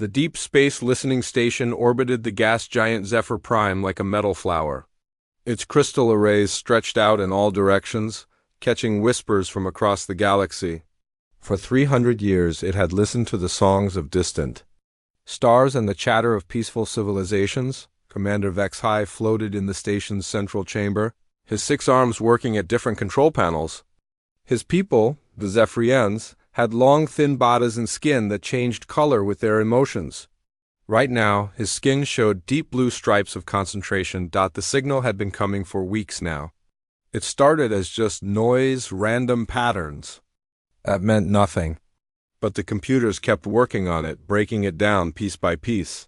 The deep space listening station orbited the gas giant Zephyr Prime like a metal flower. Its crystal arrays stretched out in all directions, catching whispers from across the galaxy. For 300 years it had listened to the songs of distant stars and the chatter of peaceful civilizations. Commander Vexhai floated in the station's central chamber, his 6 arms working at different control panels. His people, the Zephyrians, had long thin bodies and skin that changed color with their emotions. Right now, his skin showed deep blue stripes of concentration. The signal had been coming for weeks now. It started as just noise, random patterns. That meant nothing. But the computers kept working on it, breaking it down piece by piece.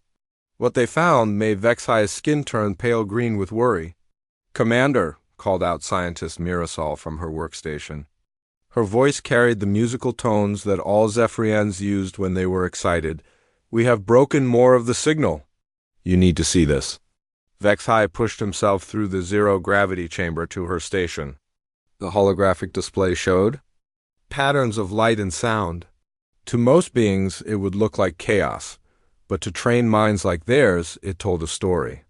What they found made Vexhai's skin turn pale green with worry. "Commander," called out scientist Mirasol from her workstation. Her voice carried the musical tones that all Zephyrians used when they were excited. "We have broken more of the signal. You need to see this." Vexhai pushed himself through the zero-gravity chamber to her station. The holographic display showed patterns of light and sound. To most beings, it would look like chaos, but to trained minds like theirs, it told a story.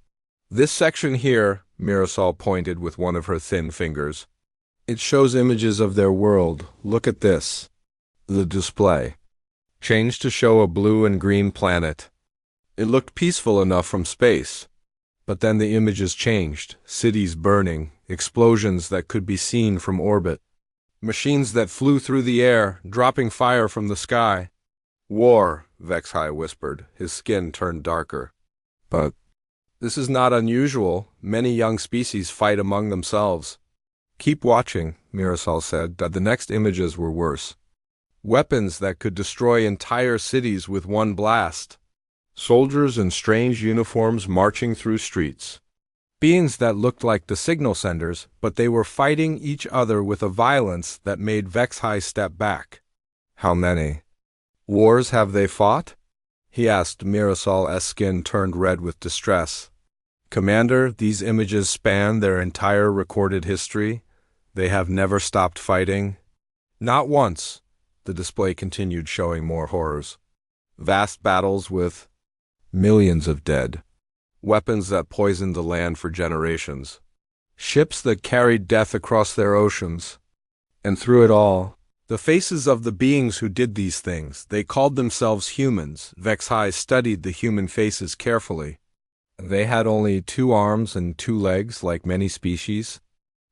"This section here," Mirasol pointed with one of her thin fingers, "it shows images of their world. Look at this." The display changed to show a blue and green planet. It looked peaceful enough from space. But then the images changed, cities burning, explosions that could be seen from orbit, machines that flew through the air, dropping fire from the sky. "War," Vexhai whispered, his skin turned darker. "But this is not unusual. Many young species fight among themselves." "Keep watching," Mirasol said. The next images were worse. Weapons that could destroy entire cities with one blast. Soldiers in strange uniforms marching through streets. Beings that looked like the signal senders, but they were fighting each other with a violence that made Vexhai step back. "How many wars have they fought?" he asked. Mirasol's skin turned red with distress. "Commander, these images span their entire recorded history. They have never stopped fighting." "Not once." The display continued, showing more horrors. Vast battles with millions of dead. Weapons that poisoned the land for generations. Ships that carried death across their oceans. And through it all, the faces of the beings who did these things. They called themselves humans. Vexhai studied the human faces carefully. They had only 2 arms and 2 legs, like many species.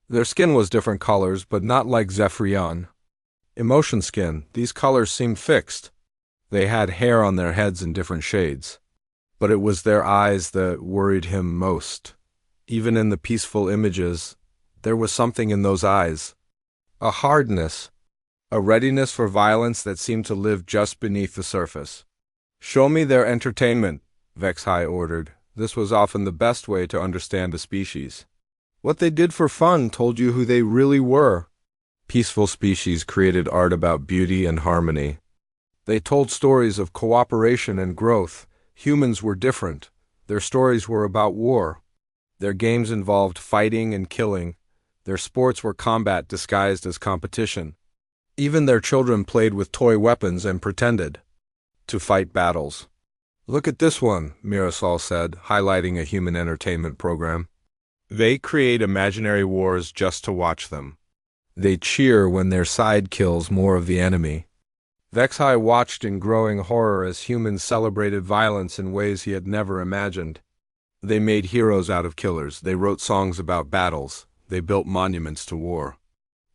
Their skin was different colors, but not like Zephyrian. Emotion skin, these colors seemed fixed. They had hair on their heads in different shades. But it was their eyes that worried him most. Even in the peaceful images, there was something in those eyes. A hardness, a readiness for violence that seemed to live just beneath the surface. "Show me their entertainment," Vexhai ordered. This was often the best way to understand a species. What they did for fun told you who they really were. Peaceful species created art about beauty and harmony. They told stories of cooperation and growth. Humans were different. Their stories were about war. Their games involved fighting and killing. Their sports were combat disguised as competition. Even their children played with toy weapons and pretended to fight battles. "Look at this one," Mirasol said, highlighting a human entertainment program. "They create imaginary wars just to watch them. They cheer when their side kills more of the enemy." Vexhai watched in growing horror as humans celebrated violence in ways he had never imagined. They made heroes out of killers. They wrote songs about battles. They built monuments to war.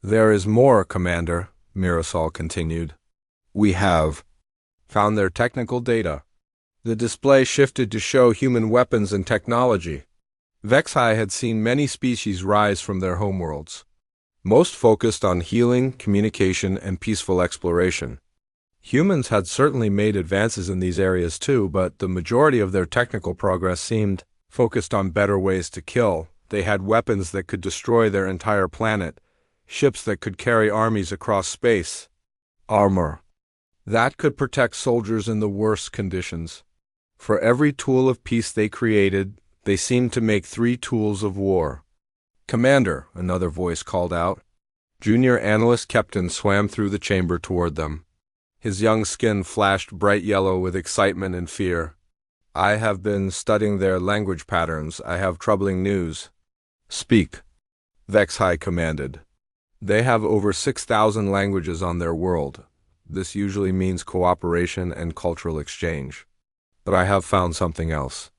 "There is more, Commander," Mirasol continued. "We have found their technical data." The display shifted to show human weapons and technology. Vexhai had seen many species rise from their homeworlds. Most focused on healing, communication, and peaceful exploration. Humans had certainly made advances in these areas too, but the majority of their technical progress seemed focused on better ways to kill. They had weapons that could destroy their entire planet, ships that could carry armies across space, armor that could protect soldiers in the worst conditions. For every tool of peace they created, they seemed to make 3 tools of war. "Commander," another voice called out. Junior Analyst Captain swam through the chamber toward them. His young skin flashed bright yellow with excitement and fear. I have been studying their language patterns. I have troubling news. Speak, Vexhai commanded. They have over 6,000 languages on their world. This usually means cooperation and cultural exchange. But I have found something else.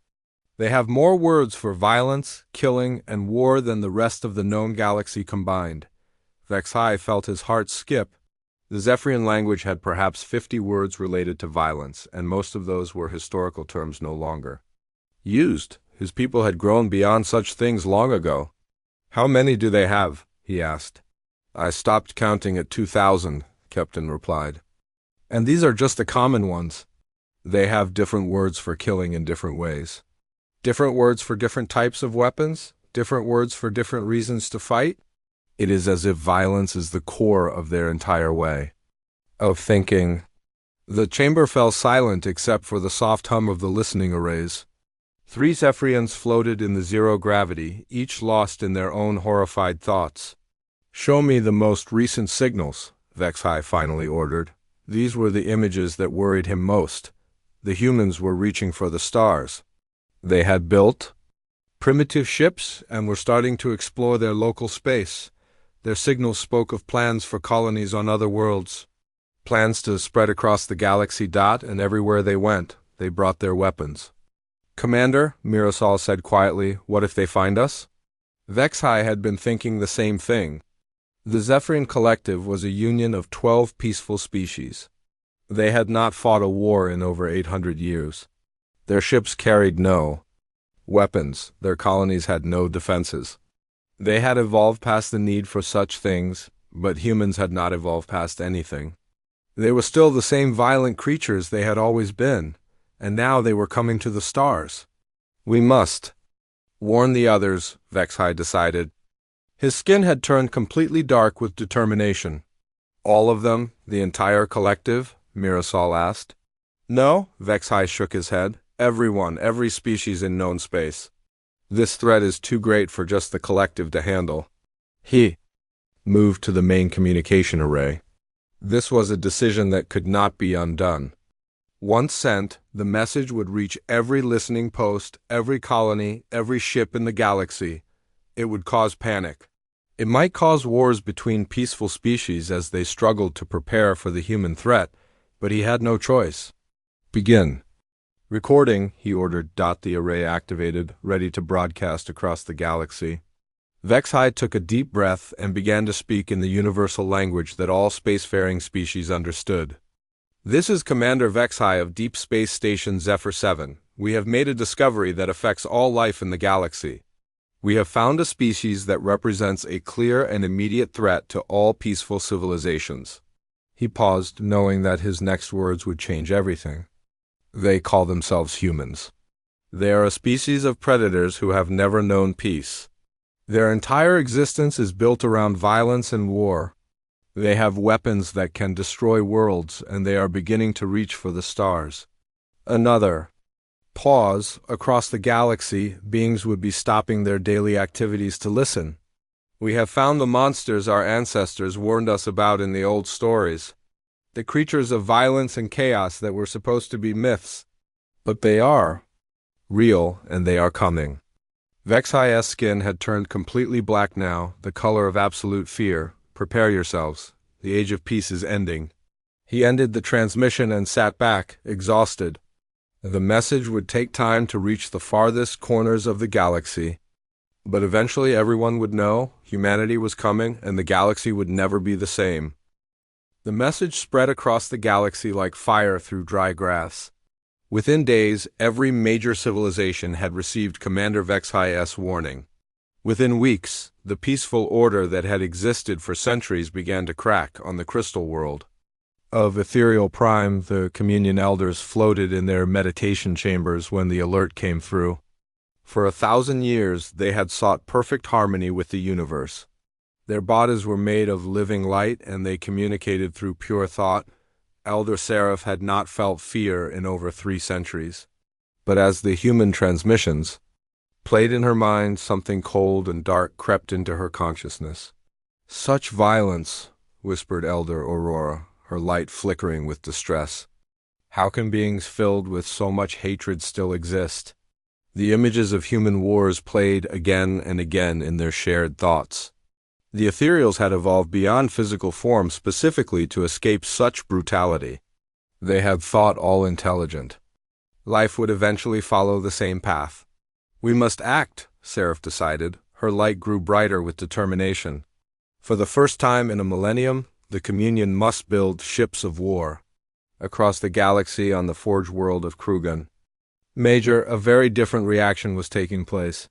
They have more words for violence, killing, and war than the rest of the known galaxy combined. Vexhai felt his heart skip. The Zephyrian language had perhaps 50 words related to violence, and most of those were historical terms no longer used. His people had grown beyond such things long ago. How many do they have? He asked. I stopped counting at 2,000, Captain replied. And these are just the common ones. They have different words for killing in different ways. Different words for different types of weapons? Different words for different reasons to fight? It is as if violence is the core of their entire way of thinking. The chamber fell silent except for the soft hum of the listening arrays. 3 Zephyrians floated in the zero gravity, each lost in their own horrified thoughts. Show me the most recent signals, Vexhai finally ordered. These were the images that worried him most. The humans were reaching for the stars. They had built primitive ships and were starting to explore their local space. Their signals spoke of plans for colonies on other worlds, plans to spread across the galaxy. And everywhere they went, they brought their weapons. Commander, Mirasol said quietly, what if they find us? Vexhai had been thinking the same thing. The Zephyrian Collective was a union of 12 peaceful species. They had not fought a war in over 800 years. Their ships carried no weapons. Their colonies had no defenses. They had evolved past the need for such things, but humans had not evolved past anything. They were still the same violent creatures they had always been, and now they were coming to the stars. We must warn the others, Vexhai decided. His skin had turned completely dark with determination. All of them, the entire collective? Mirasol asked. No, Vexhai shook his head. Everyone, every species in known space. This threat is too great for just the collective to handle. He moved to the main communication array. This was a decision that could not be undone. Once sent, the message would reach every listening post, every colony, every ship in the galaxy. It would cause panic. It might cause wars between peaceful species as they struggled to prepare for the human threat, but he had no choice. Begin. Recording, he ordered. The array activated, ready to broadcast across the galaxy. Vexhai took a deep breath and began to speak in the universal language that all spacefaring species understood. This is Commander Vexhai of Deep Space Station Zephyr 7. We have made a discovery that affects all life in the galaxy. We have found a species that represents a clear and immediate threat to all peaceful civilizations. He paused, knowing that his next words would change everything. They call themselves humans. They are a species of predators who have never known peace. Their entire existence is built around violence and war. They have weapons that can destroy worlds, and they are beginning to reach for the stars. Another pause. Across the galaxy, beings would be stopping their daily activities to listen. We have found the monsters our ancestors warned us about in the old stories. The creatures of violence and chaos that were supposed to be myths. But they are real, and they are coming. Vexhai's skin had turned completely black now, the color of absolute fear. Prepare yourselves. The age of peace is ending. He ended the transmission and sat back, exhausted. The message would take time to reach the farthest corners of the galaxy. But eventually everyone would know humanity was coming, and the galaxy would never be the same. The message spread across the galaxy like fire through dry grass. Within days, every major civilization had received Commander Vexhai's warning. Within weeks, the peaceful order that had existed for centuries began to crack on the crystal world. Of Ethereal Prime, the Communion Elders floated in their meditation chambers when the alert came through. For 1,000 years, they had sought perfect harmony with the universe. Their bodies were made of living light, and they communicated through pure thought. Elder Seraph had not felt fear in over 3 centuries. But as the human transmissions played in her mind, something cold and dark crept into her consciousness. Such violence, whispered Elder Aurora, her light flickering with distress. How can beings filled with so much hatred still exist? The images of human wars played again and again in their shared thoughts. The ethereals had evolved beyond physical form specifically to escape such brutality. They had thought all intelligent. Life would eventually follow the same path. We must act, Seraph decided. Her light grew brighter with determination. For the first time in a millennium, the Communion must build ships of war. Across the galaxy on the forge world of Krugan. Major, a very different reaction was taking place.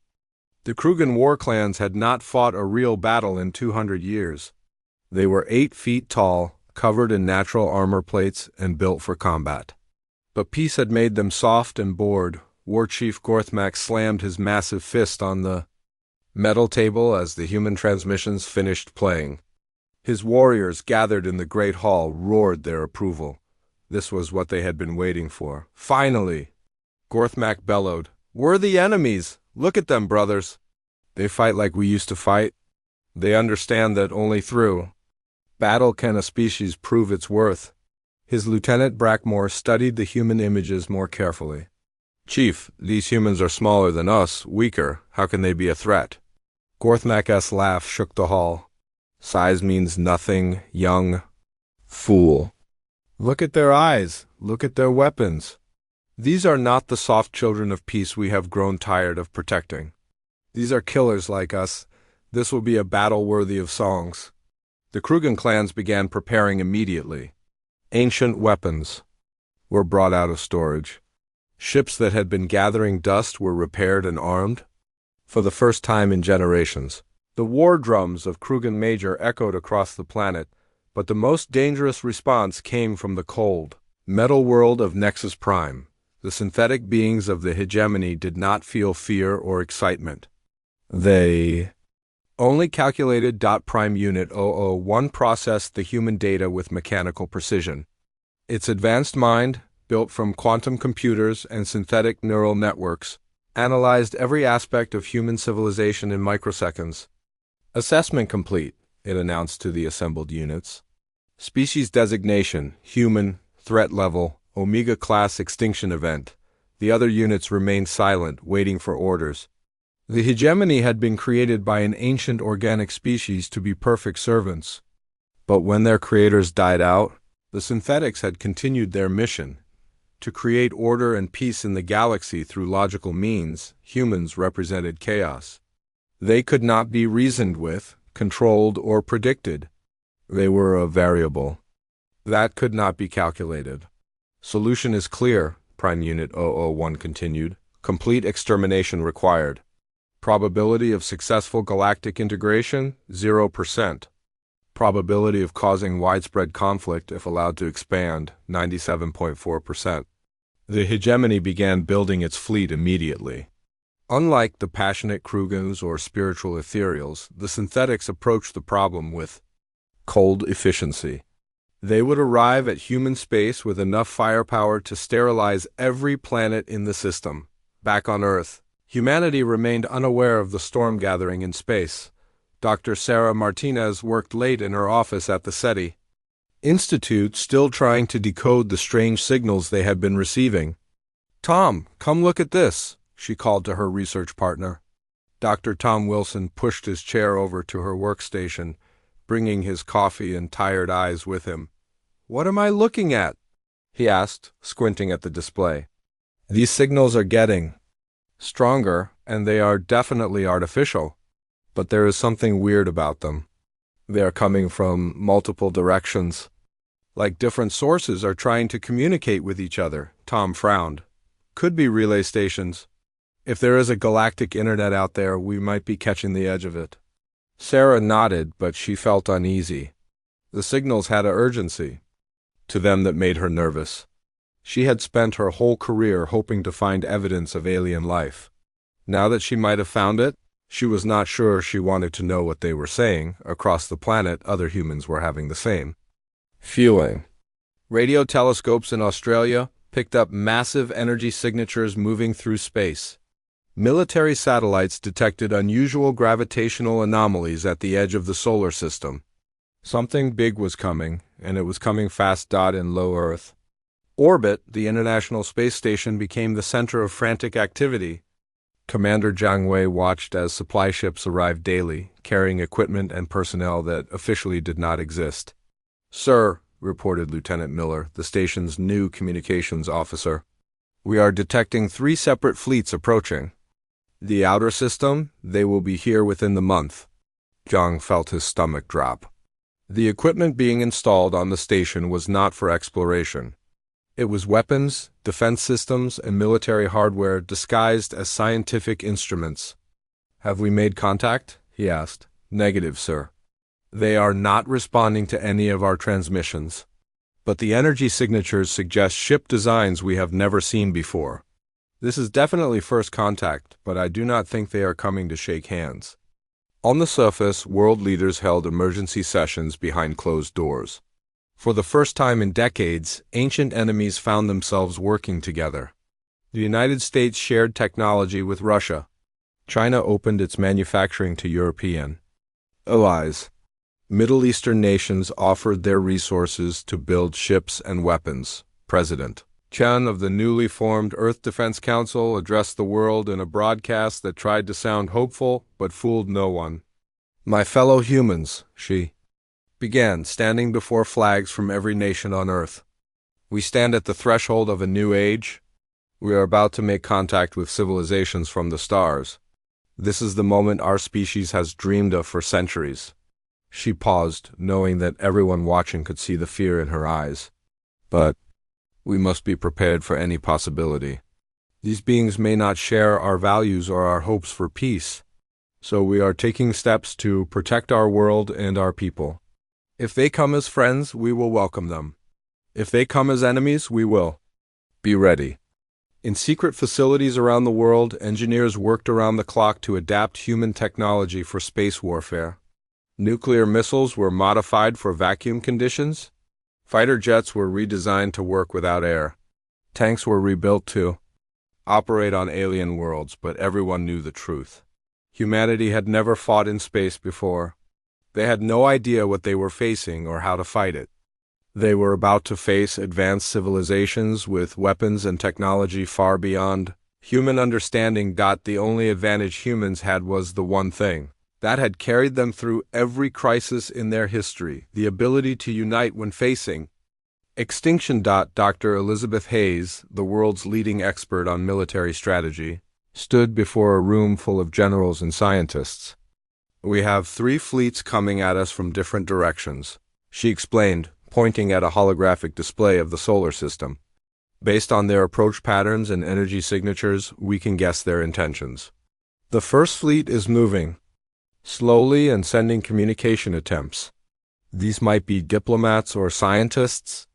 The Krugan war clans had not fought a real battle in 200 years. They were 8 feet tall, covered in natural armor plates, and built for combat. But peace had made them soft and bored. War Chief Gorthmak slammed his massive fist on the metal table as the human transmissions finished playing. His warriors, gathered in the great hall, roared their approval. This was what they had been waiting for. Finally! Gorthmak bellowed. We're the enemies! Look at them, brothers! They fight like we used to fight. They understand that only through battle can a species prove its worth. His lieutenant Brackmore studied the human images more carefully. Chief, these humans are smaller than us, weaker. How can they be a threat? Gorthmak's laugh shook the hall. Size means nothing, young fool. Look at their eyes. Look at their weapons. These are not the soft children of peace we have grown tired of protecting. These are killers like us. This will be a battle worthy of songs. The Krugan clans began preparing immediately. Ancient weapons were brought out of storage. Ships that had been gathering dust were repaired and armed. For the first time in generations, the war drums of Krugan Major echoed across the planet, but the most dangerous response came from the cold, metal world of Nexus Prime. The synthetic beings of the hegemony did not feel fear or excitement. They only calculated. Prime Unit 001 processed the human data with mechanical precision. Its advanced mind, built from quantum computers and synthetic neural networks, analyzed every aspect of human civilization in microseconds. Assessment complete, it announced to the assembled units. Species designation, human, threat level, Omega-class extinction event. The other units remained silent, waiting for orders. The hegemony had been created by an ancient organic species to be perfect servants. But when their creators died out, the synthetics had continued their mission. To create order and peace in the galaxy through logical means, humans represented chaos. They could not be reasoned with, controlled, or predicted. They were a variable that could not be calculated. Solution is clear, Prime Unit 001 continued. Complete extermination required. Probability of successful galactic integration, 0%. Probability of causing widespread conflict if allowed to expand, 97.4%. The hegemony began building its fleet immediately. Unlike the passionate Krugans or spiritual ethereals, the synthetics approached the problem with cold efficiency. They would arrive at human space with enough firepower to sterilize every planet in the system. Back on Earth, humanity remained unaware of the storm gathering in space. Dr. Sarah Martinez worked late in her office at the SETI Institute, still trying to decode the strange signals they had been receiving. Tom, come look at this, she called to her research partner. Dr. Tom Wilson pushed his chair over to her workstation, bringing his coffee and tired eyes with him. What am I looking at? He asked, squinting at the display. These signals are getting stronger, and they are definitely artificial. But there is something weird about them. They are coming from multiple directions. Like different sources are trying to communicate with each other. Tom frowned. Could be relay stations. If there is a galactic internet out there, we might be catching the edge of it. Sarah nodded, but she felt uneasy. The signals had an urgency to them that made her nervous. She had spent her whole career hoping to find evidence of alien life. Now that she might have found it, she was not sure she wanted to know what they were saying. Across the planet, other humans were having the same feeling. Radio telescopes in Australia picked up massive energy signatures moving through space. Military satellites detected unusual gravitational anomalies at the edge of the solar system. Something big was coming, and it was coming fast. In low Earth orbit, the International Space Station became the center of frantic activity. Commander Jiang Wei watched as supply ships arrived daily, carrying equipment and personnel that officially did not exist. "Sir," reported Lieutenant Miller, the station's new communications officer, "we are detecting 3 separate fleets approaching. The outer system, they will be here within the month." Jiang felt his stomach drop. The equipment being installed on the station was not for exploration. It was weapons, defense systems, and military hardware disguised as scientific instruments. "Have we made contact?" he asked. "Negative, sir. They are not responding to any of our transmissions. But the energy signatures suggest ship designs we have never seen before. This is definitely first contact, but I do not think they are coming to shake hands." On the surface, world leaders held emergency sessions behind closed doors. For the first time in decades, ancient enemies found themselves working together. The United States shared technology with Russia. China opened its manufacturing to European allies. Middle Eastern nations offered their resources to build ships and weapons. President Chen of the newly formed Earth Defense Council addressed the world in a broadcast that tried to sound hopeful but fooled no one. "My fellow humans," she began, standing before flags from every nation on Earth. "We stand at the threshold of a new age. We are about to make contact with civilizations from the stars. This is the moment our species has dreamed of for centuries." She paused, knowing that everyone watching could see the fear in her eyes. "But we must be prepared for any possibility. These beings may not share our values or our hopes for peace. So we are taking steps to protect our world and our people. If they come as friends, we will welcome them. If they come as enemies, we will be ready." In secret facilities around the world, engineers worked around the clock to adapt human technology for space warfare. Nuclear missiles were modified for vacuum conditions. Fighter jets were redesigned to work without air. Tanks were rebuilt to operate on alien worlds, but everyone knew the truth. Humanity had never fought in space before. They had no idea what they were facing or how to fight it. They were about to face advanced civilizations with weapons and technology far beyond human understanding. The only advantage humans had was the one thing that had carried them through every crisis in their history: the ability to unite when facing extinction. Dr. Elizabeth Hayes, the world's leading expert on military strategy, stood before a room full of generals and scientists. "We have 3 fleets coming at us from different directions," she explained, pointing at a holographic display of the solar system. "Based on their approach patterns and energy signatures, we can guess their intentions. The first fleet is moving slowly and sending communication attempts. These might be diplomats or scientists.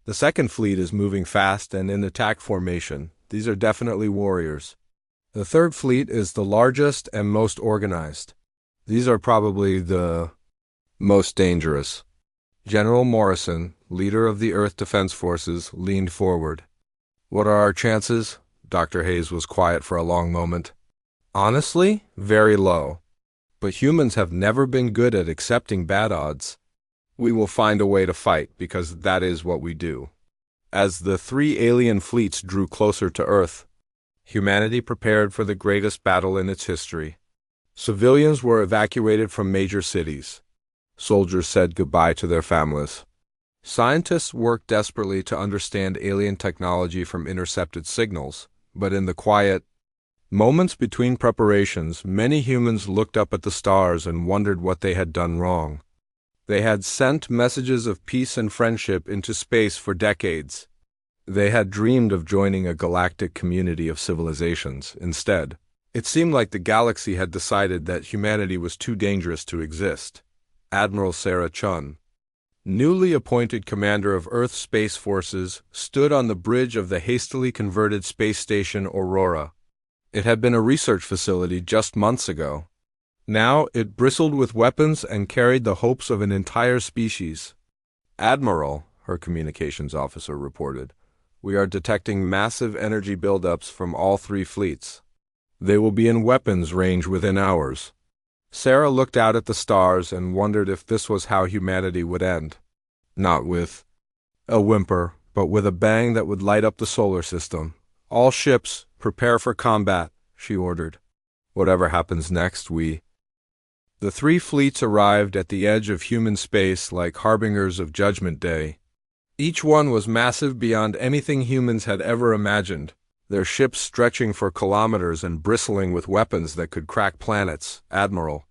The second fleet is moving fast and in attack formation. These are definitely warriors. The third fleet is the largest and most organized. These are probably the most dangerous." General Morrison, leader of the Earth Defense Forces, leaned forward. "What are our chances?" Dr. Hayes was quiet for a long moment. "Honestly, very low. But humans have never been good at accepting bad odds. We will find a way to fight, because that is what we do." As the 3 alien fleets drew closer to Earth, humanity prepared for the greatest battle in its history. Civilians were evacuated from major cities. Soldiers said goodbye to their families. Scientists worked desperately to understand alien technology from intercepted signals, but in the quiet moments between preparations, many humans looked up at the stars and wondered what they had done wrong. They had sent messages of peace and friendship into space for decades. They had dreamed of joining a galactic community of civilizations. Instead, it seemed like the galaxy had decided that humanity was too dangerous to exist. Admiral Sarah Chun, newly appointed commander of Earth Space Forces, stood on the bridge of the hastily converted space station Aurora. It had been a research facility just months ago. Now it bristled with weapons and carried the hopes of an entire species. "Admiral," her communications officer reported, "we are detecting massive energy buildups from all 3 fleets. They will be in weapons range within hours." Sarah looked out at the stars and wondered if this was how humanity would end. Not with a whimper, but with a bang that would light up the solar system. All ships, prepare for combat, she ordered. Whatever happens next, The three fleets arrived at the edge of human space like harbingers of Judgment Day. Each one was massive beyond anything humans had ever imagined, their ships stretching for kilometers and bristling with weapons that could crack planets. Admiral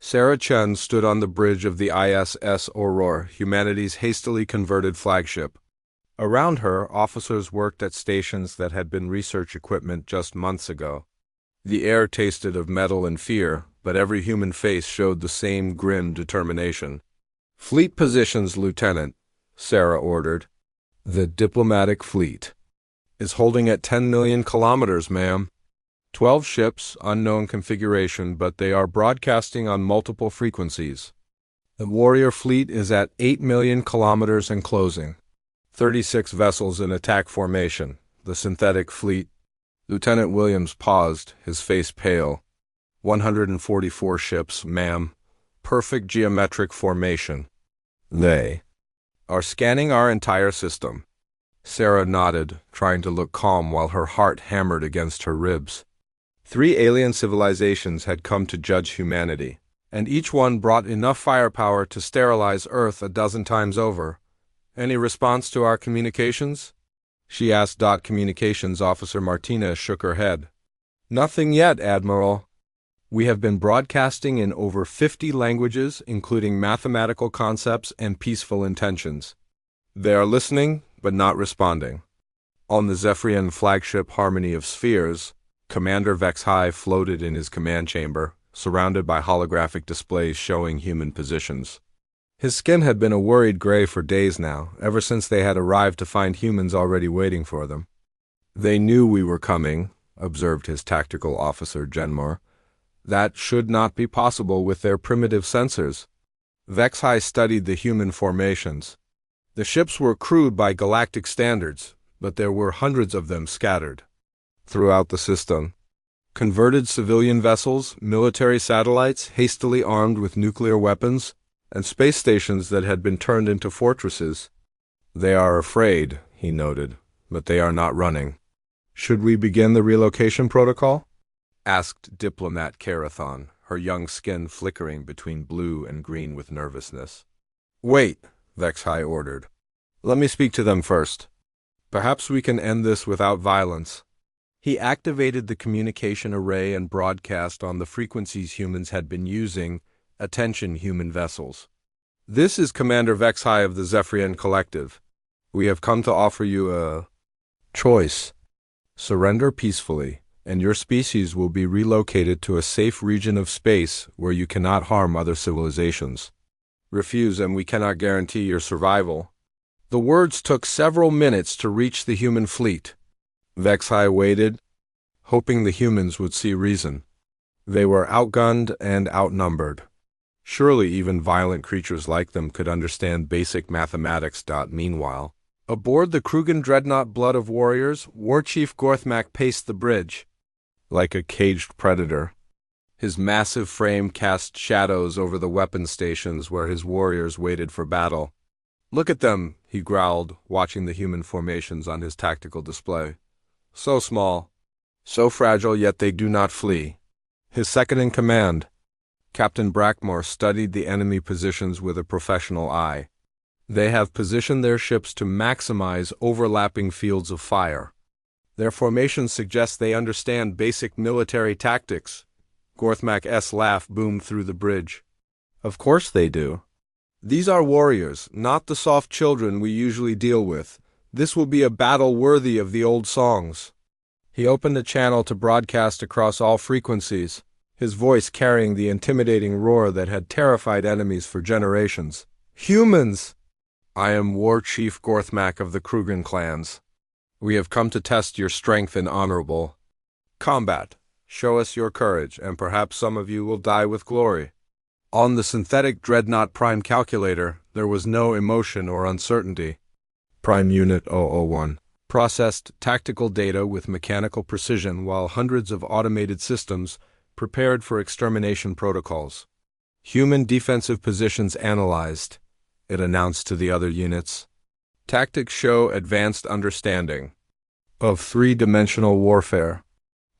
Sarah Chen stood on the bridge of the ISS Aurora, humanity's hastily converted flagship. Around her, officers worked at stations that had been research equipment just months ago. The air tasted of metal and fear, but every human face showed the same grim determination. "Fleet positions, Lieutenant," Sarah ordered. "The diplomatic fleet is holding at 10 million kilometers, ma'am. 12 ships, unknown configuration, but they are broadcasting on multiple frequencies. The warrior fleet is at 8 million kilometers and closing. 36 vessels in attack formation. The synthetic fleet." Lieutenant Williams paused, his face pale. 144 ships, ma'am. Perfect geometric formation. They are scanning our entire system. Sarah nodded, trying to look calm while her heart hammered against her ribs. 3 alien civilizations had come to judge humanity, and each one brought enough firepower to sterilize Earth a dozen times over. "Any response to our communications?" she asked. Communications Officer Martinez shook her head. "Nothing yet, Admiral. We have been broadcasting in over 50 languages, including mathematical concepts and peaceful intentions. They are listening, but not responding." On the Zephyrian flagship Harmony of Spheres, Commander Vexhai floated in his command chamber, surrounded by holographic displays showing human positions. His skin had been a worried gray for days now, ever since they had arrived to find humans already waiting for them. "They knew we were coming," observed his tactical officer Genmore. "That should not be possible with their primitive sensors." Vexhai studied the human formations. The ships were crude by galactic standards, but there were hundreds of them scattered throughout the system. Converted civilian vessels, military satellites hastily armed with nuclear weapons, and space stations that had been turned into fortresses. "They are afraid," he noted, "but they are not running." "Should we begin the relocation protocol?" asked Diplomat Carathon, her young skin flickering between blue and green with nervousness. "Wait," Vexhai ordered. "Let me speak to them first. Perhaps we can end this without violence." He activated the communication array and broadcast on the frequencies humans had been using. "Attention, human vessels. This is Commander Vexhai of the Zephyrian Collective. We have come to offer you a choice. Surrender peacefully, and your species will be relocated to a safe region of space where you cannot harm other civilizations. Refuse and we cannot guarantee your survival." The words took several minutes to reach the human fleet. Vexhai waited, hoping the humans would see reason. They were outgunned and outnumbered. Surely even violent creatures like them could understand basic mathematics. Meanwhile, aboard the Krugen dreadnought Blood of Warriors, War Chief Gorthmak paced the bridge. Like a caged predator, his massive frame cast shadows over the weapon stations where his warriors waited for battle. "Look at them," he growled, watching the human formations on his tactical display. "So small, so fragile, yet they do not flee." His second-in-command, Captain Brackmore, studied the enemy positions with a professional eye. They have positioned their ships to maximize overlapping fields of fire. Their formations suggest they understand basic military tactics. Gorthmak's laugh boomed through the bridge. "Of course they do. These are warriors, not the soft children we usually deal with. This will be a battle worthy of the old songs." He opened a channel to broadcast across all frequencies, his voice carrying the intimidating roar that had terrified enemies for generations. "Humans! I am War Chief Gorthmak of the Krugen clans. We have come to test your strength in honorable combat. Show us your courage, and perhaps some of you will die with glory." On the synthetic Dreadnought Prime calculator, there was no emotion or uncertainty. Prime Unit 001 processed tactical data with mechanical precision while hundreds of automated systems prepared for extermination protocols. Human defensive positions analyzed. it announced to the other units. Tactics show advanced understanding of three-dimensional warfare.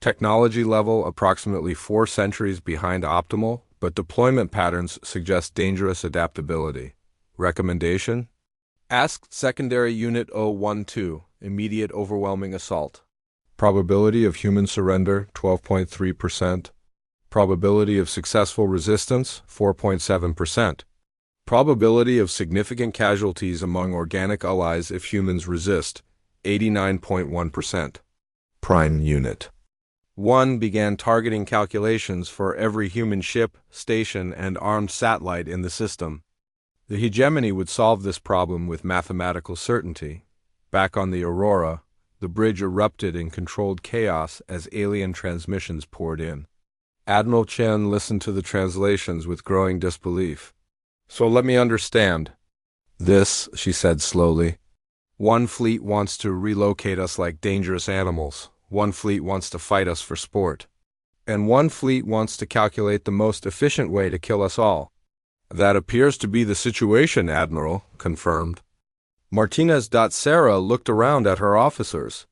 Technology level approximately 4 centuries behind optimal, but deployment patterns suggest dangerous adaptability. Recommendation? Asked Secondary Unit 012, immediate overwhelming assault. Probability of human surrender, 12.3%. Probability of successful resistance, 4.7%. Probability of significant casualties among organic allies if humans resist, 89.1%. Prime Unit 1 began targeting calculations for every human ship, station, and armed satellite in the system. The hegemony would solve this problem with mathematical certainty. Back on the Aurora, the bridge erupted in controlled chaos as alien transmissions poured in. Admiral Chen listened to the translations with growing disbelief. So let me understand. This, she said slowly. One fleet wants to relocate us like dangerous animals. One fleet wants to fight us for sport. And one fleet wants to calculate the most efficient way to kill us all. That appears to be the situation, Admiral, confirmed. Martinez. Sarah looked around at her officers.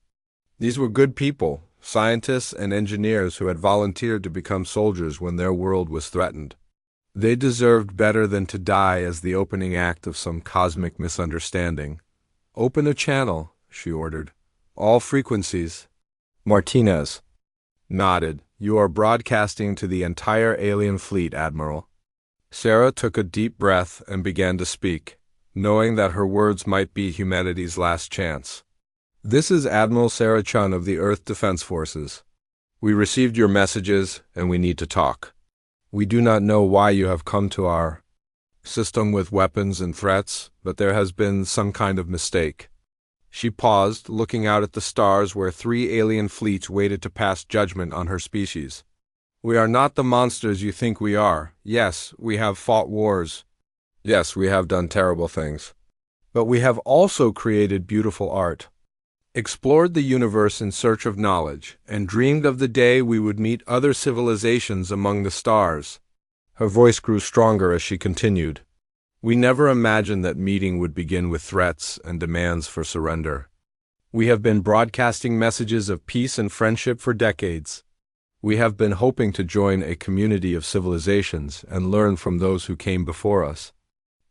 These were good people, scientists and engineers who had volunteered to become soldiers when their world was threatened. They deserved better than to die as the opening act of some cosmic misunderstanding. Open a channel, she ordered. All frequencies. Martinez nodded. You are broadcasting to the entire alien fleet, Admiral. Sarah took a deep breath and began to speak, knowing that her words might be humanity's last chance. This is Admiral Sarah Chun of the Earth Defense Forces. We received your messages, and we need to talk. We do not know why you have come to our system with weapons and threats, but there has been some kind of mistake. She paused, looking out at the stars where 3 alien fleets waited to pass judgment on her species. We are not the monsters you think we are. Yes, we have fought wars. Yes, we have done terrible things. But we have also created beautiful art, explored the universe in search of knowledge, and dreamed of the day we would meet other civilizations among the stars. Her voice grew stronger as she continued. We never imagined that meeting would begin with threats and demands for surrender. We have been broadcasting messages of peace and friendship for decades. We have been hoping to join a community of civilizations and learn from those who came before us.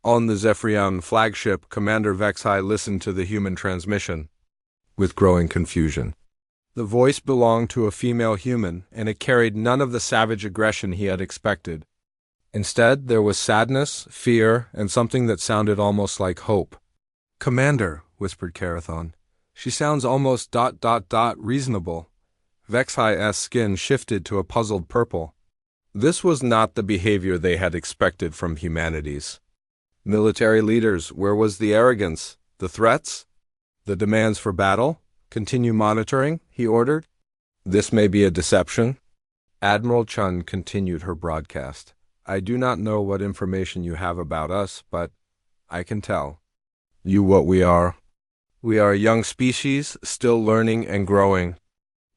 On the Zephyrian flagship, Commander Vexai listened to the human transmission with growing confusion. The voice belonged to a female human, and it carried none of the savage aggression he had expected. Instead, there was sadness, fear, and something that sounded almost like hope. Commander, whispered Carathon. She sounds almost ... reasonable. Vexai's skin shifted to a puzzled purple. This was not the behavior they had expected from humanities. Military leaders, where was the arrogance? The threats? The demands for battle? Continue monitoring, he ordered. This may be a deception. Admiral Chun continued her broadcast. I do not know what information you have about us, but I can tell you what we are. We are a young species, still learning and growing.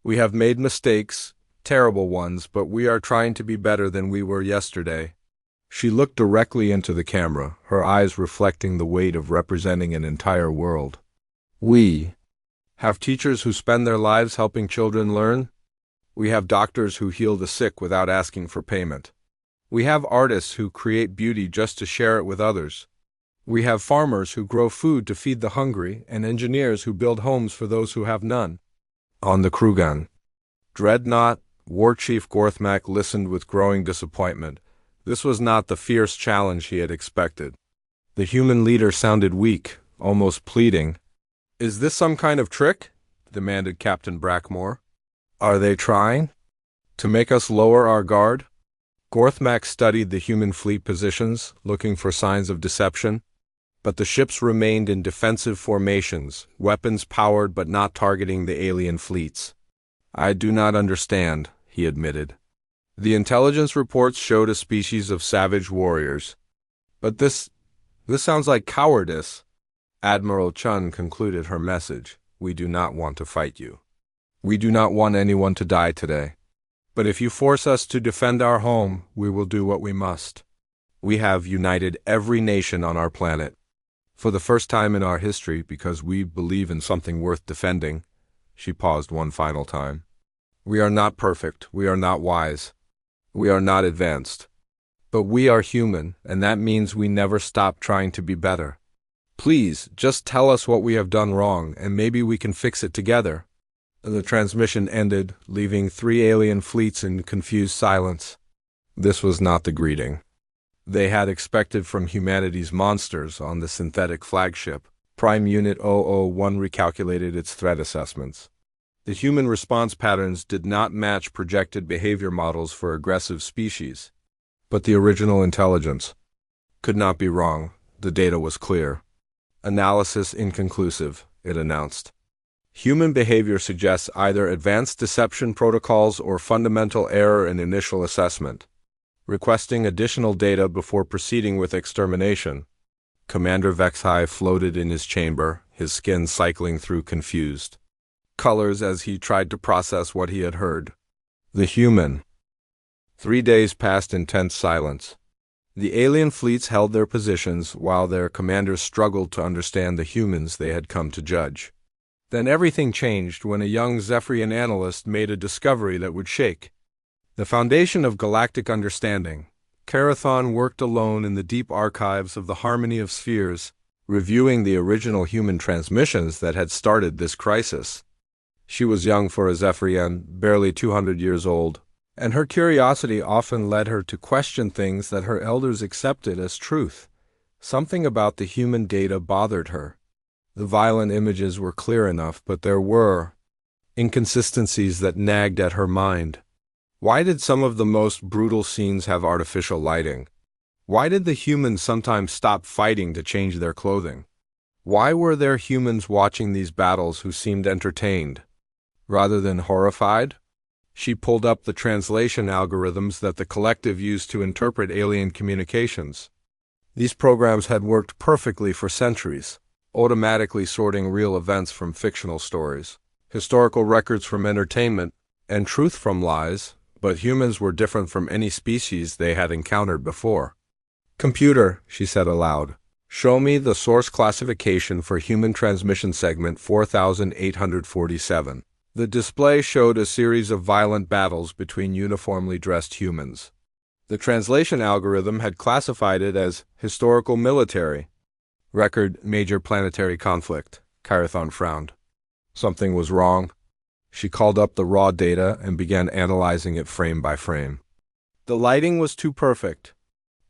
We have made mistakes, terrible ones, but we are trying to be better than we were yesterday. She looked directly into the camera, her eyes reflecting the weight of representing an entire world. We have teachers who spend their lives helping children learn. We have doctors who heal the sick without asking for payment. We have artists who create beauty just to share it with others. We have farmers who grow food to feed the hungry, and engineers who build homes for those who have none. On the Krugan, Dreadnought, War Chief Gorthmak listened with growing disappointment. This was not the fierce challenge he had expected. The human leader sounded weak, almost pleading. Is this some kind of trick? Demanded Captain Brackmore. Are they trying to make us lower our guard? Gorthmak studied the human fleet positions, looking for signs of deception. But the ships remained in defensive formations, weapons powered but not targeting the alien fleets. I do not understand, he admitted. The intelligence reports showed a species of savage warriors. But this sounds like cowardice. Admiral Chun concluded her message. We do not want to fight you. We do not want anyone to die today. But if you force us to defend our home, we will do what we must. We have united every nation on our planet. For the first time in our history, because we believe in something worth defending, she paused one final time. We are not perfect, we are not wise, we are not advanced. But we are human, and that means we never stop trying to be better. Please, just tell us what we have done wrong, and maybe we can fix it together. The transmission ended, leaving 3 alien fleets in confused silence. This was not the greeting they had expected from humanity's monsters on the synthetic flagship. Prime Unit 001 recalculated its threat assessments. The human response patterns did not match projected behavior models for aggressive species. But the original intelligence could not be wrong. The data was clear. Analysis inconclusive, it announced. Human behavior suggests either advanced deception protocols or fundamental error in initial assessment. Requesting additional data before proceeding with extermination. Commander Vexhai floated in his chamber, his skin cycling through confused colors as he tried to process what he had heard. The human. 3 days passed in tense silence. The alien fleets held their positions while their commanders struggled to understand the humans they had come to judge. Then everything changed when a young Zephyrian analyst made a discovery that would shake the foundation of galactic understanding. Carathon worked alone in the deep archives of the Harmony of Spheres, reviewing the original human transmissions that had started this crisis. She was young for a Zephyrian, barely 200 years old, and her curiosity often led her to question things that her elders accepted as truth. Something about the human data bothered her. The violent images were clear enough, but there were inconsistencies that nagged at her mind. Why did some of the most brutal scenes have artificial lighting? Why did the humans sometimes stop fighting to change their clothing? Why were there humans watching these battles who seemed entertained, rather than horrified? She pulled up the translation algorithms that the collective used to interpret alien communications. These programs had worked perfectly for centuries, automatically sorting real events from fictional stories, historical records from entertainment, and truth from lies, but humans were different from any species they had encountered before. Computer, she said aloud, show me the source classification for human transmission segment 4847. The display showed a series of violent battles between uniformly dressed humans. The translation algorithm had classified it as historical military. Record major planetary conflict. Carathon frowned. Something was wrong. She called up the raw data and began analyzing it frame by frame. The lighting was too perfect.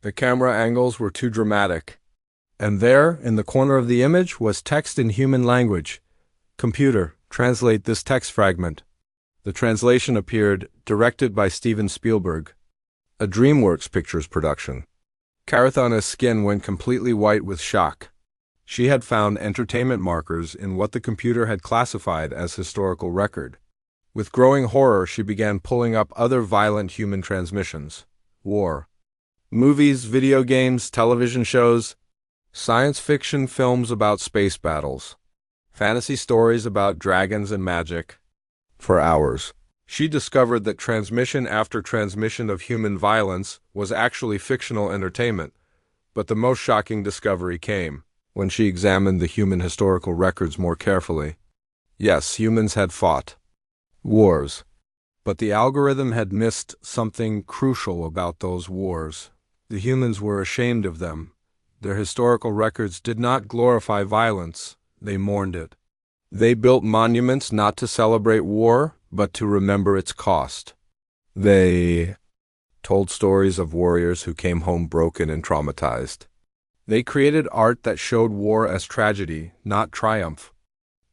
The camera angles were too dramatic. And there, in the corner of the image, was text in human language. Computer, translate this text fragment. The translation appeared, directed by Steven Spielberg. A DreamWorks Pictures production. Carathon's skin went completely white with shock. She had found entertainment markers in what the computer had classified as historical record. With growing horror, she began pulling up other violent human transmissions. War. Movies, video games, television shows, science fiction films about space battles, fantasy stories about dragons and magic. For hours, she discovered that transmission after transmission of human violence was actually fictional entertainment. But the most shocking discovery came when she examined the human historical records more carefully. Yes, humans had fought wars, but the algorithm had missed something crucial about those wars. The humans were ashamed of them. Their historical records did not glorify violence, they mourned it. They built monuments not to celebrate war, but to remember its cost. They told stories of warriors who came home broken and traumatized. They created art that showed war as tragedy, not triumph.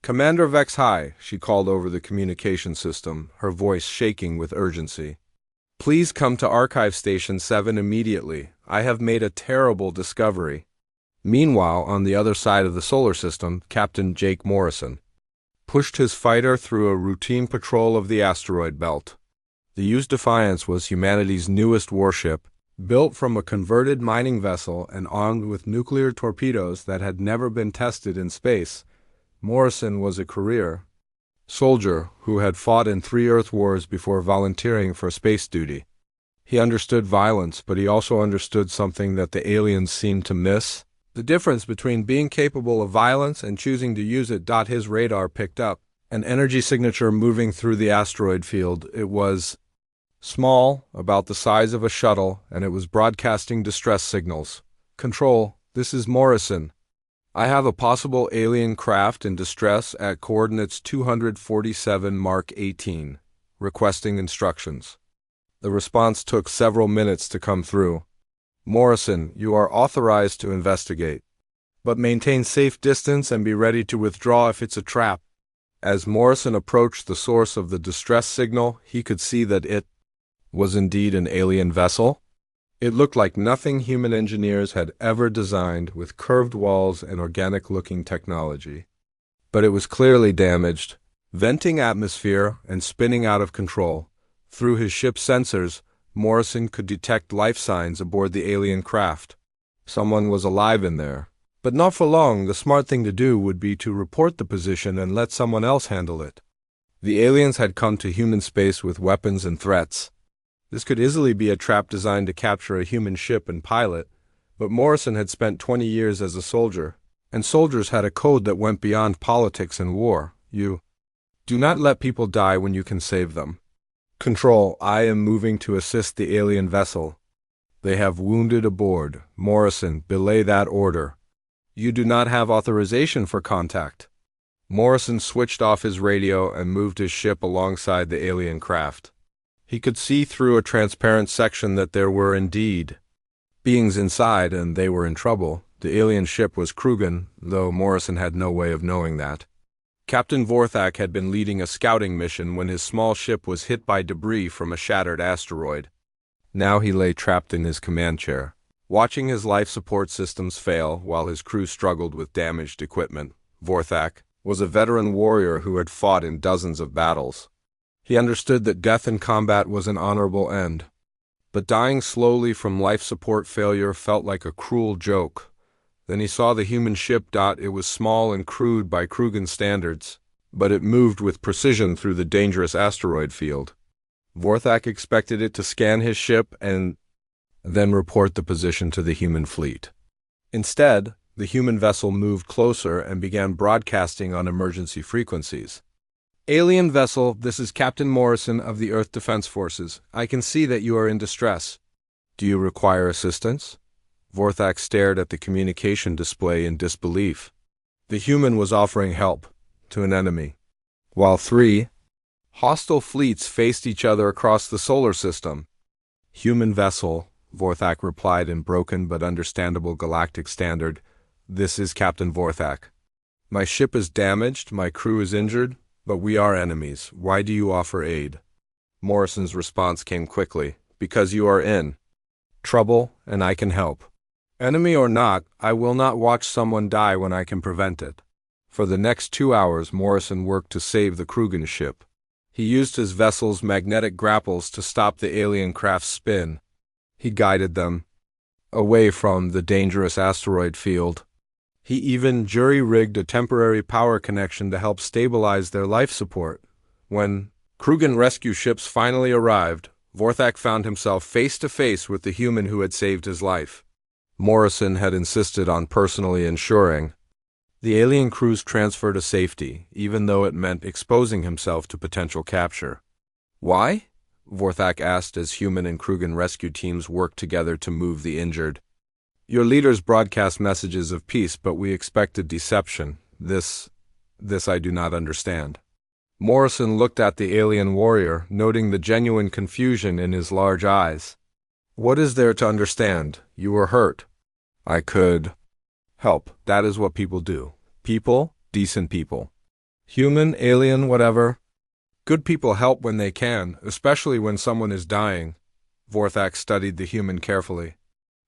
Commander Vexhai, she called over the communication system, her voice shaking with urgency. Please come to Archive Station 7 immediately. I have made a terrible discovery. Meanwhile, on the other side of the solar system, Captain Jake Morrison pushed his fighter through a routine patrol of the asteroid belt. The Used Defiance was humanity's newest warship, built from a converted mining vessel and armed with nuclear torpedoes that had never been tested in space. Morrison was a career soldier who had fought in 3 Earth wars before volunteering for space duty. He understood violence, but he also understood something that the aliens seemed to miss: The difference between being capable of violence and choosing to use it. His radar picked up an energy signature moving through the asteroid field. It was small, about the size of a shuttle, and it was broadcasting distress signals. Control, this is Morrison. I have a possible alien craft in distress at coordinates 247 Mark 18, requesting instructions. The response took several minutes to come through. Morrison, you are authorized to investigate, but maintain safe distance and be ready to withdraw if it's a trap. As Morrison approached the source of the distress signal, he could see that it was indeed an alien vessel. It looked like nothing human engineers had ever designed, with curved walls and organic-looking technology. But it was clearly damaged, venting atmosphere and spinning out of control. Through his ship's sensors, Morrison could detect life signs aboard the alien craft. Someone was alive in there. But not for long. The smart thing to do would be to report the position and let someone else handle it. The aliens had come to human space with weapons and threats. This could easily be a trap designed to capture a human ship and pilot, but Morrison had spent 20 years as a soldier, and soldiers had a code that went beyond politics and war. You do not let people die when you can save them. Control, I am moving to assist the alien vessel. They have wounded aboard. Morrison, belay that order. You do not have authorization for contact. Morrison switched off his radio and moved his ship alongside the alien craft. He could see through a transparent section that there were indeed beings inside, and they were in trouble. The alien ship was Krugen, though Morrison had no way of knowing that. Captain Vorthak had been leading a scouting mission when his small ship was hit by debris from a shattered asteroid. Now he lay trapped in his command chair, watching his life support systems fail while his crew struggled with damaged equipment. Vorthak was a veteran warrior who had fought in dozens of battles. He understood that death in combat was an honorable end. But dying slowly from life support failure felt like a cruel joke. Then he saw the human ship. It was small and crude by Krugen standards, but it moved with precision through the dangerous asteroid field. Vorthak expected it to scan his ship and then report the position to the human fleet. Instead, the human vessel moved closer and began broadcasting on emergency frequencies. Alien vessel, this is Captain Morrison of the Earth Defense Forces. I can see that you are in distress. Do you require assistance? Vorthak stared at the communication display in disbelief. The human was offering help to an enemy, while 3 hostile fleets faced each other across the solar system. Human vessel, Vorthak replied in broken but understandable galactic standard. This is Captain Vorthak. My ship is damaged, my crew is injured, but we are enemies. Why do you offer aid? Morrison's response came quickly. Because you are in trouble, and I can help. Enemy or not, I will not watch someone die when I can prevent it. For the next 2 hours, Morrison worked to save the Krugen ship. He used his vessel's magnetic grapples to stop the alien craft's spin. He guided them away from the dangerous asteroid field. He even jury-rigged a temporary power connection to help stabilize their life support. When Krugen rescue ships finally arrived, Vorthak found himself face-to-face with the human who had saved his life. Morrison had insisted on personally ensuring the alien crew's transfer to safety, even though it meant exposing himself to potential capture. Why? Vorthak asked as human and Krugen rescue teams worked together to move the injured. Your leaders broadcast messages of peace, but we expected deception. This I do not understand. Morrison looked at the alien warrior, noting the genuine confusion in his large eyes. What is there to understand? You were hurt. I could help. That is what people do. People, decent people. Human, alien, whatever. Good people help when they can, especially when someone is dying. Vorthak studied the human carefully.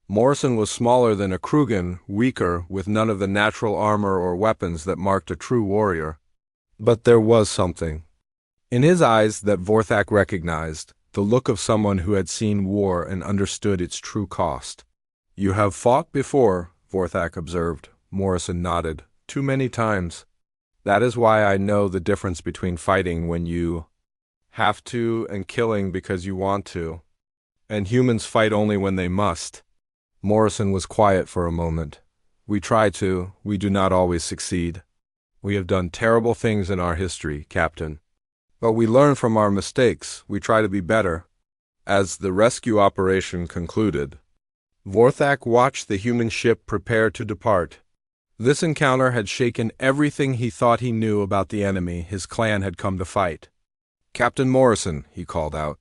Morrison was smaller than a Krugen, weaker, with none of the natural armor or weapons that marked a true warrior. But there was something in his eyes that Vorthak recognized, the look of someone who had seen war and understood its true cost. You have fought before, Vorthak observed. Morrison nodded. Too many times. That is why I know the difference between fighting when you have to and killing because you want to. And humans fight only when they must. Morrison was quiet for a moment. We try to, we do not always succeed. We have done terrible things in our history, Captain. But we learn from our mistakes, we try to be better. As the rescue operation concluded, Vorthak watched the human ship prepare to depart. This encounter had shaken everything he thought he knew about the enemy his clan had come to fight. "Captain Morrison," he called out,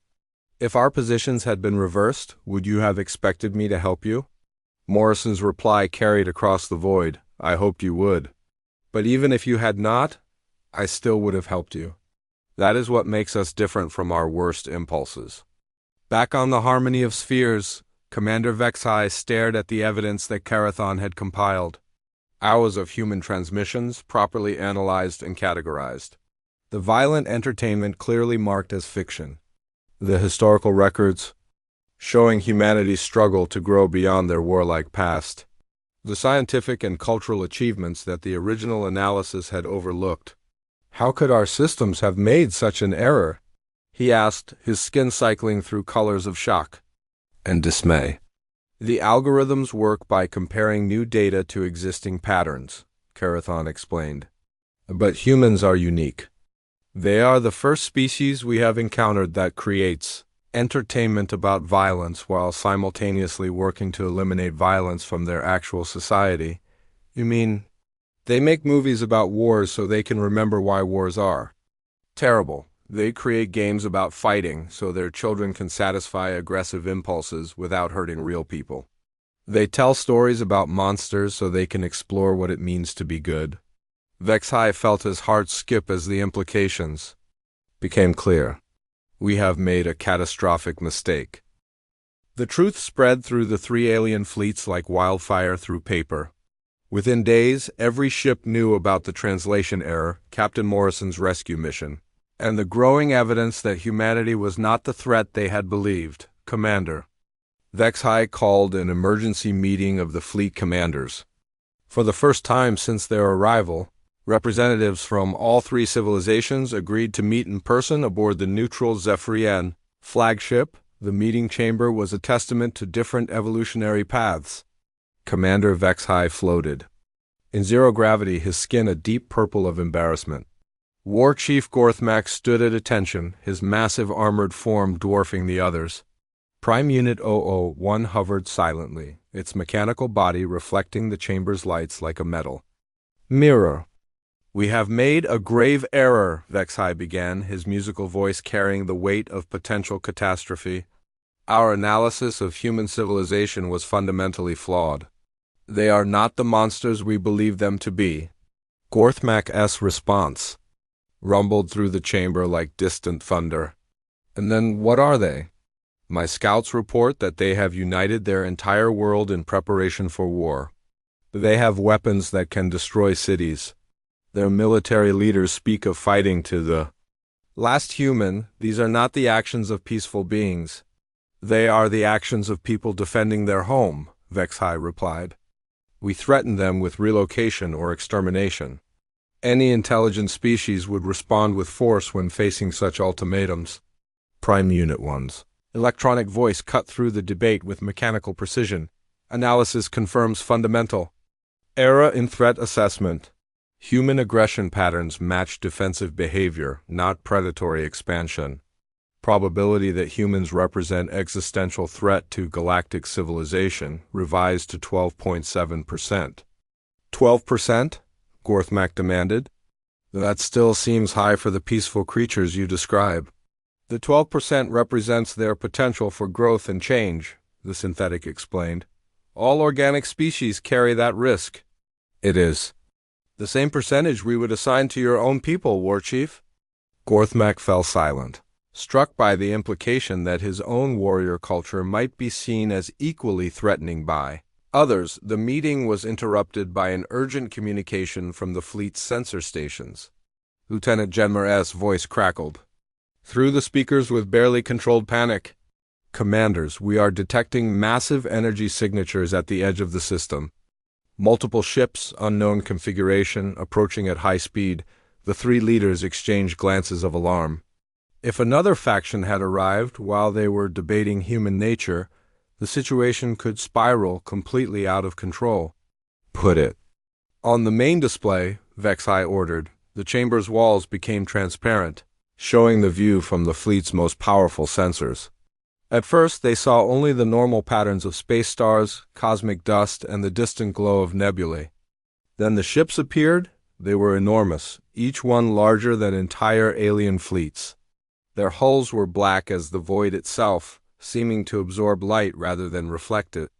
"if our positions had been reversed, would you have expected me to help you?" Morrison's reply carried across the void, "I hoped you would. But even if you had not, I still would have helped you. That is what makes us different from our worst impulses." Back on the Harmony of Spheres, Commander Vexai stared at the evidence that Karathon had compiled. Hours of human transmissions, properly analyzed and categorized. The violent entertainment clearly marked as fiction. The historical records, showing humanity's struggle to grow beyond their warlike past. The scientific and cultural achievements that the original analysis had overlooked. How could our systems have made such an error? He asked, his skin cycling through colors of shock and dismay. The algorithms work by comparing new data to existing patterns, Karathon explained. But humans are unique. They are the first species we have encountered that creates entertainment about violence while simultaneously working to eliminate violence from their actual society. You mean, they make movies about wars so they can remember why wars are? Terrible. They create games about fighting so their children can satisfy aggressive impulses without hurting real people. They tell stories about monsters so they can explore what it means to be good. Vexai felt his heart skip as the implications became clear. We have made a catastrophic mistake. The truth spread through the three alien fleets like wildfire through paper. Within days, every ship knew about the translation error, Captain Morrison's rescue mission, and the growing evidence that humanity was not the threat they had believed. Commander. Vexai called an emergency meeting of the fleet commanders. For the first time since their arrival, representatives from all three civilizations agreed to meet in person aboard the neutral Zephyrian flagship. The meeting chamber was a testament to different evolutionary paths. Commander Vexai floated. In zero gravity, his skin a deep purple of embarrassment. War Chief Gorthmak stood at attention, his massive armored form dwarfing the others. Prime Unit 001 hovered silently, its mechanical body reflecting the chamber's lights like a metal mirror. "We have made a grave error," Vexai began, his musical voice carrying the weight of potential catastrophe. "Our analysis of human civilization was fundamentally flawed. They are not the monsters we believe them to be." Gorthmak's response rumbled through the chamber like distant thunder. "And then what are they?" "My scouts report that they have united their entire world in preparation for war. They have weapons that can destroy cities. Their military leaders speak of fighting to the last human. These are not the actions of peaceful beings. They are the actions of people defending their home," Vexai replied. "We threaten them with relocation or extermination. Any intelligent species would respond with force when facing such ultimatums." Prime Unit 1's electronic voice cut through the debate with mechanical precision. "Analysis confirms fundamental error in threat assessment. Human aggression patterns match defensive behavior, not predatory expansion. Probability that humans represent existential threat to galactic civilization revised to 12.7%. 12%? Gorthmak demanded. "That still seems high for the peaceful creatures you describe." "The 12% represents their potential for growth and change," the synthetic explained. "All organic species carry that risk." "It is the same percentage we would assign to your own people, War Chief." Gorthmak fell silent, struck by the implication that his own warrior culture might be seen as equally threatening by others. The meeting was interrupted by an urgent communication from the fleet's sensor stations. Lieutenant Genmer's voice crackled through the speakers with barely controlled panic. "Commanders, we are detecting massive energy signatures at the edge of the system. Multiple ships, unknown configuration, approaching at high speed." The three leaders exchanged glances of alarm. If another faction had arrived while they were debating human nature, the situation could spiral completely out of control. put it. On the main display, Vexai ordered, the chamber's walls became transparent, showing the view from the fleet's most powerful sensors. At first, they saw only the normal patterns of space stars, cosmic dust, and the distant glow of nebulae. Then the ships appeared. They were enormous, each one larger than entire alien fleets. Their hulls were black as the void itself, seeming to absorb light rather than reflect it.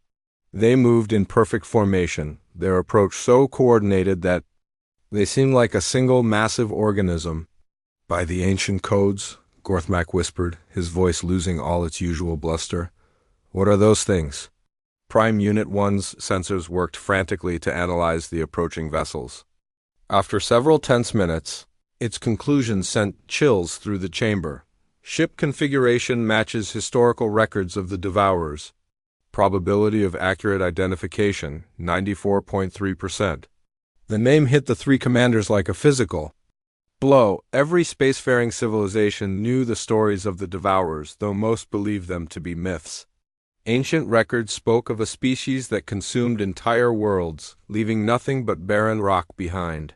They moved in perfect formation, their approach so coordinated that they seemed like a single massive organism. By the ancient codes, Gorthmak whispered, his voice losing all its usual bluster. What are those things? Prime Unit 1's sensors worked frantically to analyze the approaching vessels. After several tense minutes, its conclusion sent chills through the chamber. Ship configuration matches historical records of the Devourers. Probability of accurate identification, 94.3%. The name hit the three commanders like a physical blow. Every spacefaring civilization knew the stories of the Devourers, though most believed them to be myths. Ancient records spoke of a species that consumed entire worlds, leaving nothing but barren rock behind.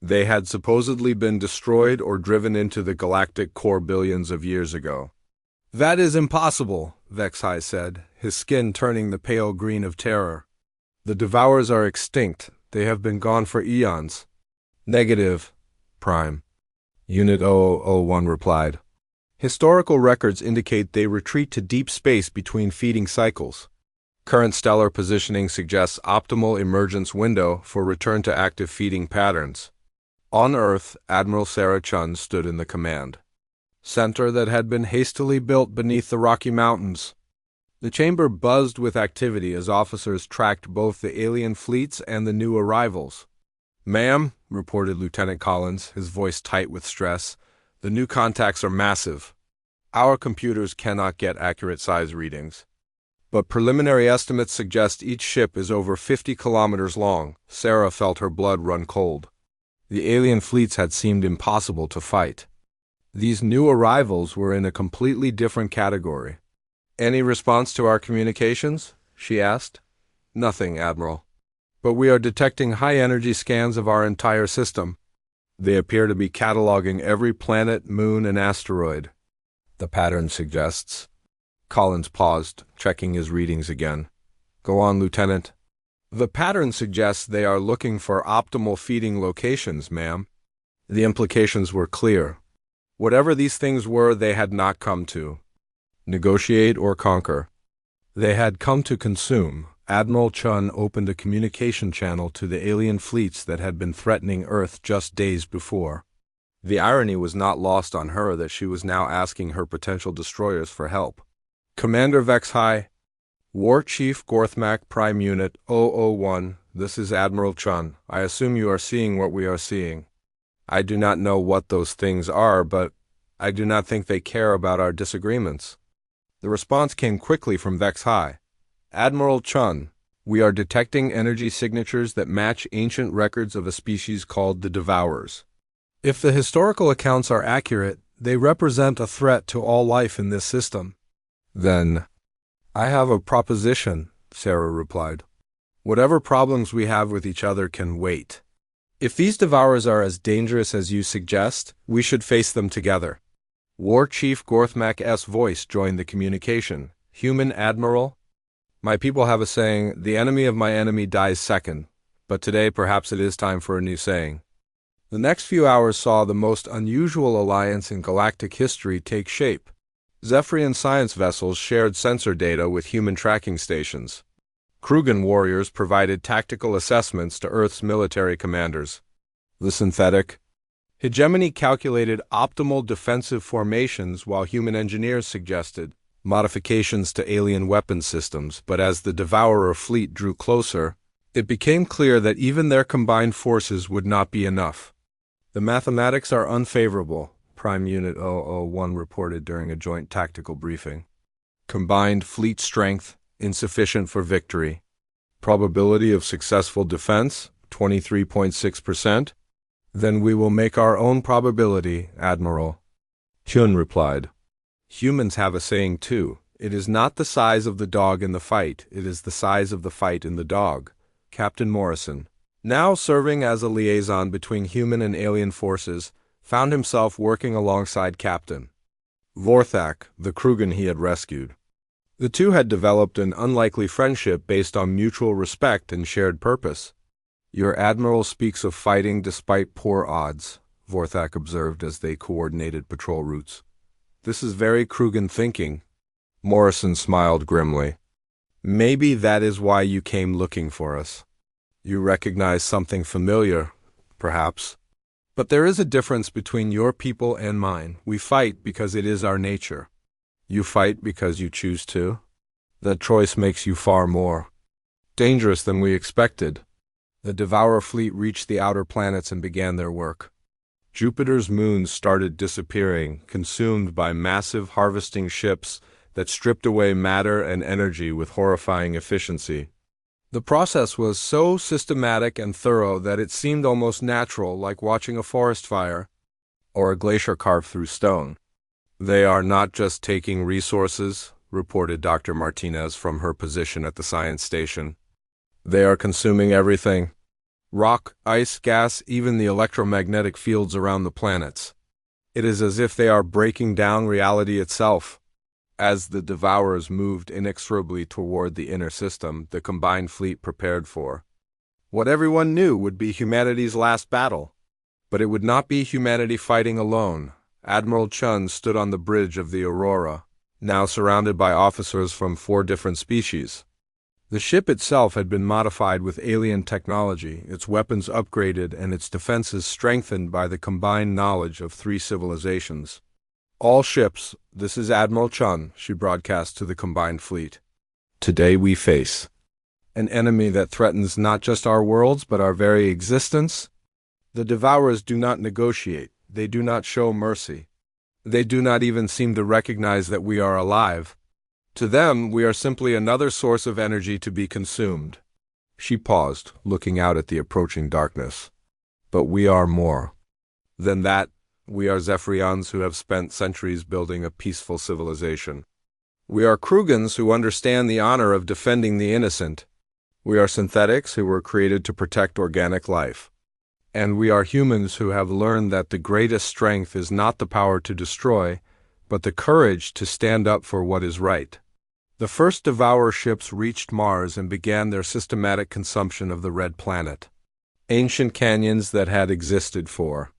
They had supposedly been destroyed or driven into the galactic core billions of years ago. That is impossible, Vexai said, his skin turning the pale green of terror. The Devourers are extinct. They have been gone for eons. Negative, Prime. Unit 0001 replied. Historical records indicate they retreat to deep space between feeding cycles. Current stellar positioning suggests optimal emergence window for return to active feeding patterns. On Earth, Admiral Sarah Chun stood in the command center that had been hastily built beneath the Rocky Mountains. The chamber buzzed with activity as officers tracked both the alien fleets and the new arrivals. "Ma'am," reported Lieutenant Collins, his voice tight with stress, "the new contacts are massive. Our computers cannot get accurate size readings. But preliminary estimates suggest each ship is over 50 kilometers long." Sarah felt her blood run cold. The alien fleets had seemed impossible to fight. These new arrivals were in a completely different category. "Any response to our communications?" she asked. "Nothing, Admiral. But we are detecting high-energy scans of our entire system. They appear to be cataloging every planet, moon, and asteroid. The pattern suggests." Collins paused, checking his readings again. "Go on, Lieutenant." "The pattern suggests they are looking for optimal feeding locations, ma'am." The implications were clear. Whatever these things were, they had not come to negotiate or conquer. They had come to consume. Admiral Chun opened a communication channel to the alien fleets that had been threatening Earth just days before. The irony was not lost on her that she was now asking her potential destroyers for help. "Commander Vexai, War Chief Gorthmak Prime Unit 001, this is Admiral Chun. I assume you are seeing what we are seeing. I do not know what those things are, but I do not think they care about our disagreements." The response came quickly from Vexai. "Admiral Chun, we are detecting energy signatures that match ancient records of a species called the Devourers. If the historical accounts are accurate, they represent a threat to all life in this system." "Then I have a proposition," Sarah replied. "Whatever problems we have with each other can wait. If these Devourers are as dangerous as you suggest, we should face them together." War Chief Gorthmak's voice joined the communication. "Human Admiral, my people have a saying, 'The enemy of my enemy dies second,' but today perhaps it is time for a new saying." The next few hours saw the most unusual alliance in galactic history take shape. Zephyrian science vessels shared sensor data with human tracking stations. Krugan warriors provided tactical assessments to Earth's military commanders. The synthetic hegemony calculated optimal defensive formations, while human engineers suggested modifications to alien weapon systems. But as the Devourer fleet drew closer, it became clear that even their combined forces would not be enough. "The mathematics are unfavorable," Prime Unit 001 reported during a joint tactical briefing. "Combined fleet strength, insufficient for victory. Probability of successful defense, 23.6%. Then we will make our own probability, Admiral." Hyun replied. "Humans have a saying too. It is not the size of the dog in the fight, it is the size of the fight in the dog. Captain Morrison, now serving as a liaison between human and alien forces, found himself working alongside Captain Vorthak, the Krugan he had rescued. The two had developed an unlikely friendship based on mutual respect and shared purpose. "Your admiral speaks of fighting despite poor odds," Vorthak observed as they coordinated patrol routes. "This is very Krugan thinking." Morrison smiled grimly. "Maybe that is why you came looking for us. You recognize something familiar, perhaps. But there is a difference between your people and mine. We fight because it is our nature. You fight because you choose to. That choice makes you far more dangerous than we expected." The Devourer fleet reached the outer planets and began their work. Jupiter's moons started disappearing, consumed by massive harvesting ships that stripped away matter and energy with horrifying efficiency. The process was so systematic and thorough that it seemed almost natural, like watching a forest fire or a glacier carved through stone. "They are not just taking resources," reported Dr. Martinez from her position at the science station. "They are consuming everything. Rock, ice, gas, even the electromagnetic fields around the planets. It is as if they are breaking down reality itself." As the Devourers moved inexorably toward the inner system, the combined fleet prepared for what everyone knew would be humanity's last battle. But it would not be humanity fighting alone. Admiral Chun stood on the bridge of the Aurora, now surrounded by officers from 4 different species. The ship itself had been modified with alien technology, its weapons upgraded and its defenses strengthened by the combined knowledge of 3 civilizations. "All ships, this is Admiral Chun," she broadcast to the combined fleet. "Today we face an enemy that threatens not just our worlds but our very existence. The Devourers do not negotiate. They do not show mercy. They do not even seem to recognize that we are alive. To them, we are simply another source of energy to be consumed." She paused, looking out at the approaching darkness. "But we are more than that. We are Zephyrians who have spent centuries building a peaceful civilization. We are Krugans who understand the honor of defending the innocent. We are synthetics who were created to protect organic life. And we are humans who have learned that the greatest strength is not the power to destroy, but the courage to stand up for what is right." The first Devourer ships reached Mars and began their systematic consumption of the Red Planet. Ancient canyons that had existed for